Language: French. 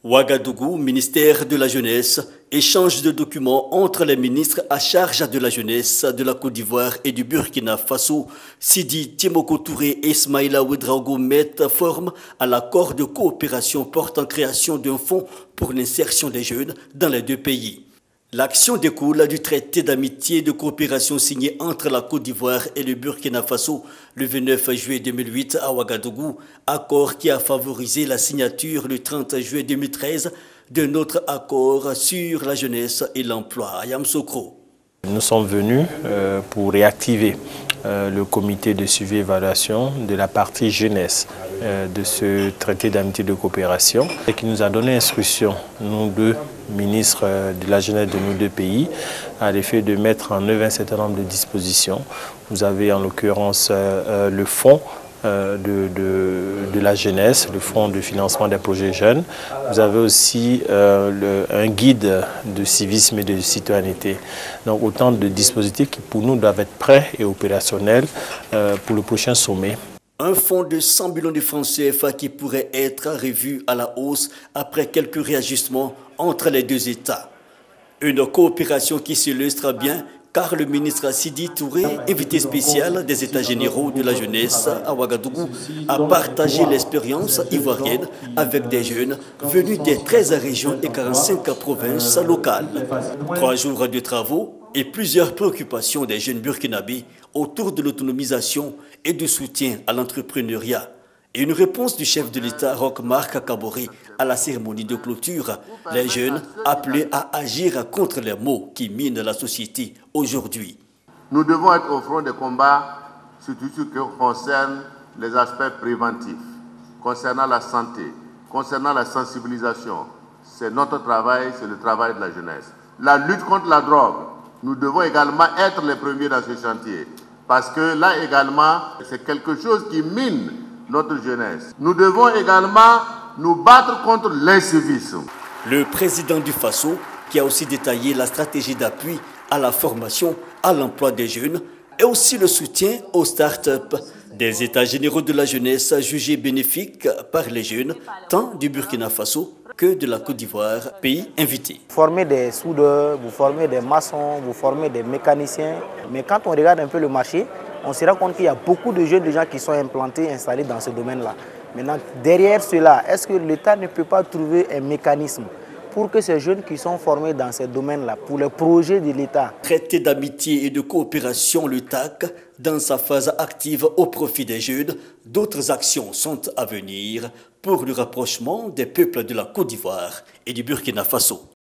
Ouagadougou, ministère de la Jeunesse, échange de documents entre les ministres à charge de la jeunesse de la Côte d'Ivoire et du Burkina Faso. Sidi Timoko Touré et Ismaïla Ouedraogo mettent forme à l'accord de coopération portant création d'un fonds pour l'insertion des jeunes dans les deux pays. L'action découle du traité d'amitié et de coopération signé entre la Côte d'Ivoire et le Burkina Faso le 29 juillet 2008 à Ouagadougou, accord qui a favorisé la signature le 30 juillet 2013 d'un autre accord sur la jeunesse et l'emploi à Yamoussoukro. Nous sommes venus pour réactiver le comité de suivi et évaluation de la partie jeunesse de ce traité d'amitié de coopération et qui nous a donné instruction, nous deux ministres de la jeunesse de nos deux pays, à l'effet de mettre en œuvre un certain nombre de dispositions. Vous avez en l'occurrence le fonds de la jeunesse, le fonds de financement des projets jeunes. Vous avez aussi un guide de civisme et de citoyenneté. Donc autant de dispositifs qui pour nous doivent être prêts et opérationnels pour le prochain sommet. Un fonds de 100 millions de francs CFA qui pourrait être revu à la hausse après quelques réajustements entre les deux États. Une coopération qui s'illustre bien car le ministre Sidi Touré, invité spécial des États généraux de la jeunesse à Ouagadougou, a partagé l'expérience ivoirienne avec des jeunes venus des 13 régions et 45 provinces locales. 3 jours de travaux et plusieurs préoccupations des jeunes burkinabés autour de l'autonomisation et du soutien à l'entrepreneuriat. Et une réponse du chef de l'État, Roch-Marc Kaboré, à la cérémonie de clôture. Les jeunes appelés à agir contre les maux qui minent la société aujourd'hui. Nous devons être au front des combats sur tout ce qui concerne les aspects préventifs, concernant la santé, concernant la sensibilisation. C'est notre travail, c'est le travail de la jeunesse. La lutte contre la drogue, nous devons également être les premiers dans ce chantier. Parce que là également, c'est quelque chose qui mine notre jeunesse. Nous devons également nous battre contre l'incivisme. Le président du Faso, qui a aussi détaillé la stratégie d'appui à la formation, à l'emploi des jeunes et aussi le soutien aux start-up. Des États généraux de la jeunesse jugés bénéfiques par les jeunes, tant du Burkina Faso que de la Côte d'Ivoire, pays invité. Vous formez des soudeurs, vous formez des maçons, vous formez des mécaniciens. Mais quand on regarde un peu le marché, on se rend compte qu'il y a beaucoup de jeunes gens qui sont implantés, installés dans ce domaine-là. Maintenant, derrière cela, est-ce que l'État ne peut pas trouver un mécanisme pour que ces jeunes qui sont formés dans ces domaines-là, pour les projets de l'État. Traité d'amitié et de coopération, le TAC, dans sa phase active au profit des jeunes, d'autres actions sont à venir pour le rapprochement des peuples de la Côte d'Ivoire et du Burkina Faso.